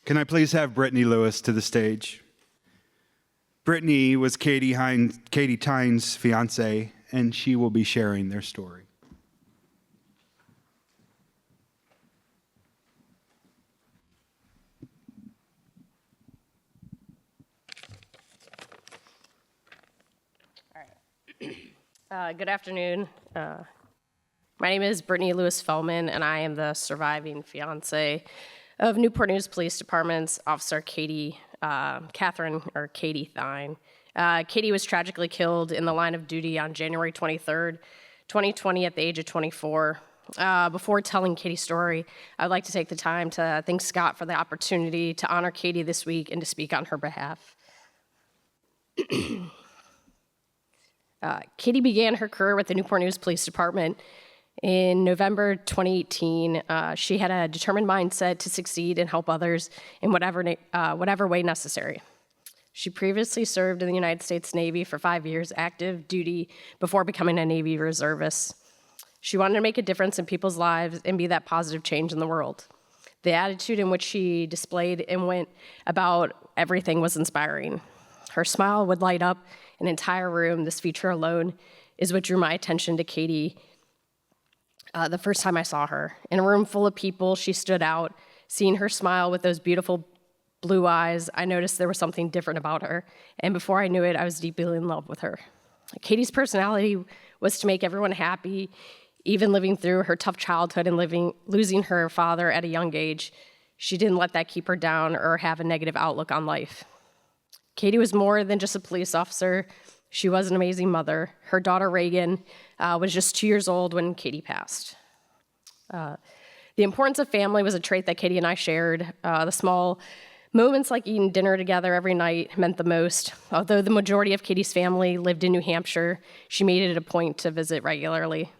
Can I please have Brittany Lewis to the stage? Brittany was Katherine Thyne's fiancé, and she will be sharing their story. Good afternoon. My name is Brittany Lewis Feldman, and I am the surviving fiance of Newport News Police Department's Officer Katherine Thyne. Katie was tragically killed in the line of duty on January 23rd, 2020 at the age of 24. Before telling Katie's story, I'd like to take the time to thank Scott for the opportunity to honor Katie this week and to speak on her behalf. Katie began her career with the Newport News Police Department in November 2018. She had a determined mindset to succeed and help others in whatever way necessary. She previously served in the United States Navy for 5 years, active duty, before becoming a Navy reservist. She wanted to make a difference in people's lives and be that positive change in the world. The attitude in which she displayed and went about everything was inspiring. Her smile would light up an entire room. This feature alone is what drew my attention to Katie the first time I saw her. In a room full of people, she stood out. Seeing her smile with those beautiful blue eyes, I noticed there was something different about her. And before I knew it, I was deeply in love with her. Katie's personality was to make everyone happy, even living through her tough childhood and losing her father at a young age. She didn't let that keep her down or have a negative outlook on life. Katie was more than just a police officer. She was an amazing mother. Her daughter, Reagan, was just 2 years old when Katie passed. The importance of family was a trait that Katie and I shared. The small moments like eating dinner together every night meant the most. Although the majority of Katie's family lived in New Hampshire, she made it a point to visit regularly.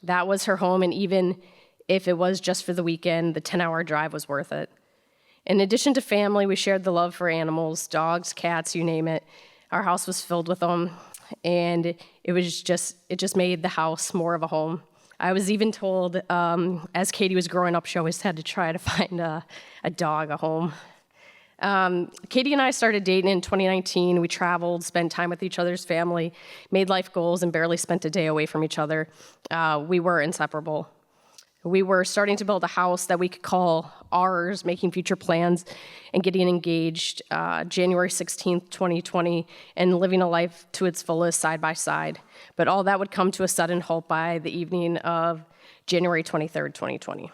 That was her home, and even if it was just for the weekend, the 10-hour drive was worth it. In addition to family, we shared the love for animals, dogs, cats, you name it. Our house was filled with them, and it just made the house more of a home. I was even told, as Katie was growing up, she always had to try to find a dog a home. Katie and I started dating in 2019. We traveled, spent time with each other's family, made life goals, and barely spent a day away from each other. We were inseparable. We were starting to build a house that we could call ours, making future plans and getting engaged January 16th, 2020, and living a life to its fullest side by side. But all that would come to a sudden halt by the evening of January 23rd, 2020.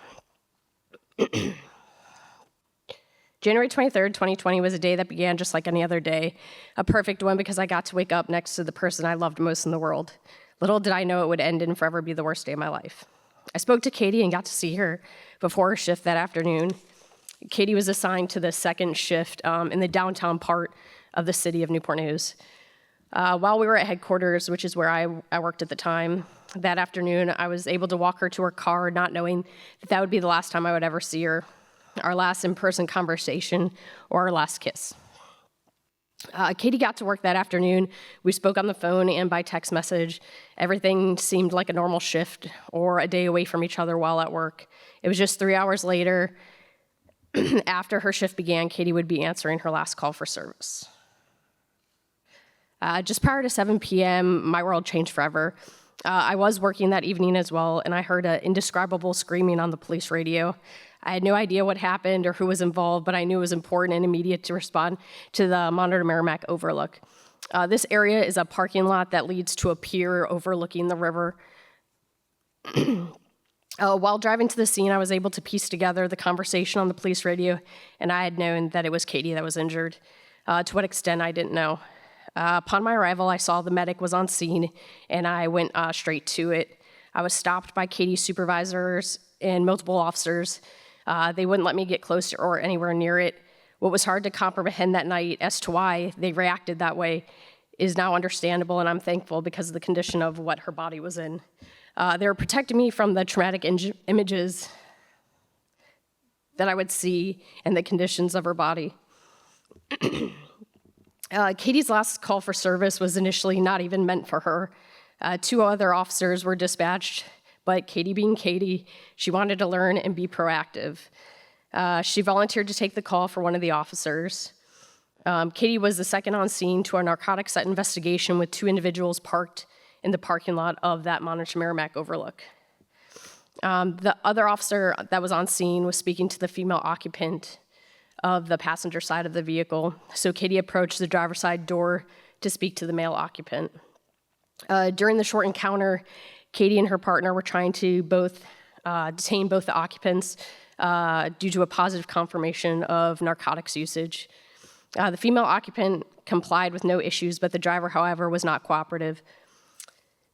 January 23rd, 2020 was a day that began just like any other day, a perfect one because I got to wake up next to the person I loved most in the world. Little did I know it would end and forever be the worst day of my life. I spoke to Katie and got to see her before her shift that afternoon. Katie was assigned to the second shift in the downtown part of the city of Newport News. While we were at headquarters, which is where I worked at the time, that afternoon I was able to walk her to her car, not knowing that would be the last time I would ever see her, our last in-person conversation, or our last kiss. Katie got to work that afternoon. We spoke on the phone and by text message. Everything seemed like a normal shift or a day away from each other while at work. It was just 3 hours later, after her shift began, Katie would be answering her last call for service. Just prior to 7 p.m., my world changed forever. I was working that evening as well, and I heard an indescribable screaming on the police radio. I had no idea what happened or who was involved, but I knew it was important and immediate to respond to the Monitor Merrimack overlook. This area is a parking lot that leads to a pier overlooking the river. While driving to the scene, I was able to piece together the conversation on the police radio, and I had known that it was Katie that was injured. To what extent, I didn't know. Upon my arrival, I saw the medic was on scene, and I went straight to it. I was stopped by Katie's supervisors and multiple officers. They wouldn't let me get close or anywhere near it. What was hard to comprehend that night as to why they reacted that way is now understandable, and I'm thankful because of the condition of what her body was in. They were protecting me from the traumatic images that I would see and the conditions of her body. Katie's last call for service was initially not even meant for her. 2 other officers were dispatched, but Katie being Katie, she wanted to learn and be proactive. She volunteered to take the call for one of the officers. Katie was the second on scene to a narcotics investigation with 2 individuals parked in the parking lot of that Monmouth-Merrimack overlook. The other officer that was on scene was speaking to the female occupant of the passenger side of the vehicle. So Katie approached the driver's side door to speak to the male occupant. During the short encounter, Katie and her partner were trying to detain both the occupants due to a positive confirmation of narcotics usage. The female occupant complied with no issues, but the driver, however, was not cooperative.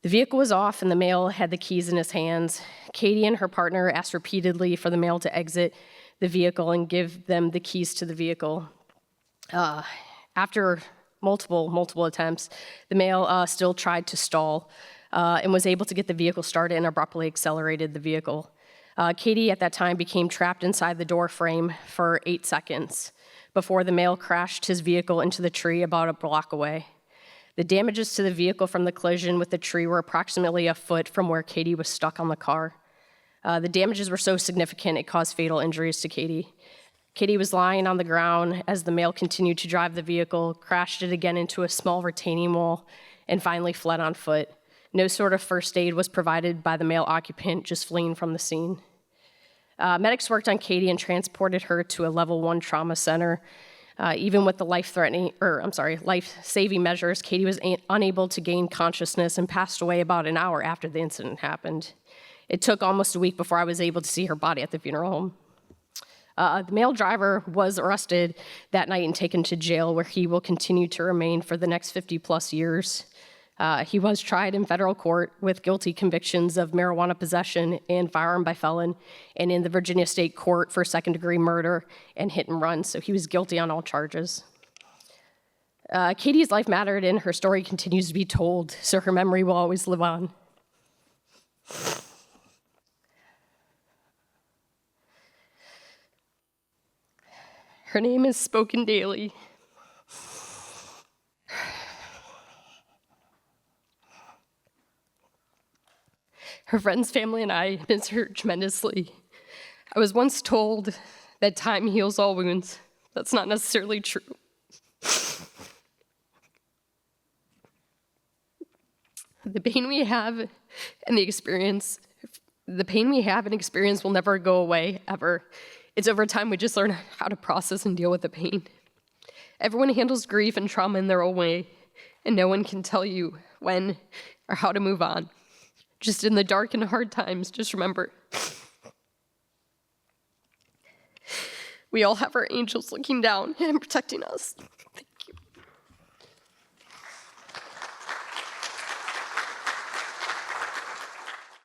The vehicle was off and the male had the keys in his hands. Katie and her partner asked repeatedly for the male to exit the vehicle and give them the keys to the vehicle. After multiple attempts, the male still tried to stall and was able to get the vehicle started and abruptly accelerated the vehicle. Katie at that time became trapped inside the door frame for 8 seconds before the male crashed his vehicle into the tree about a block away. The damages to the vehicle from the collision with the tree were approximately a foot from where Katie was stuck on the car. The damages were so significant it caused fatal injuries to Katie. Katie was lying on the ground as the male continued to drive the vehicle, crashed it again into a small retaining wall, and finally fled on foot. No sort of first aid was provided by the male occupant, just fleeing from the scene. Medics worked on Katie and transported her to a level 1 trauma center. Even with the life-saving measures, Katie was unable to gain consciousness and passed away about an hour after the incident happened. It took almost a week before I was able to see her body at the funeral home. The male driver was arrested that night and taken to jail, where he will continue to remain for the next 50-plus years. He was tried in federal court with guilty convictions of marijuana possession and firearm by felon, and in the Virginia State Court for second-degree murder and hit and run, so he was guilty on all charges. Katie's life mattered, and her story continues to be told, so her memory will always live on. Her name is spoken daily. Her friends, family, and I miss her tremendously. I was once told that time heals all wounds. That's not necessarily true. The pain we have and experience will never go away, ever. It's over time we just learn how to process and deal with the pain. Everyone handles grief and trauma in their own way, and no one can tell you when or how to move on. Just in the dark and hard times, just remember, we all have our angels looking down and protecting us. Thank you.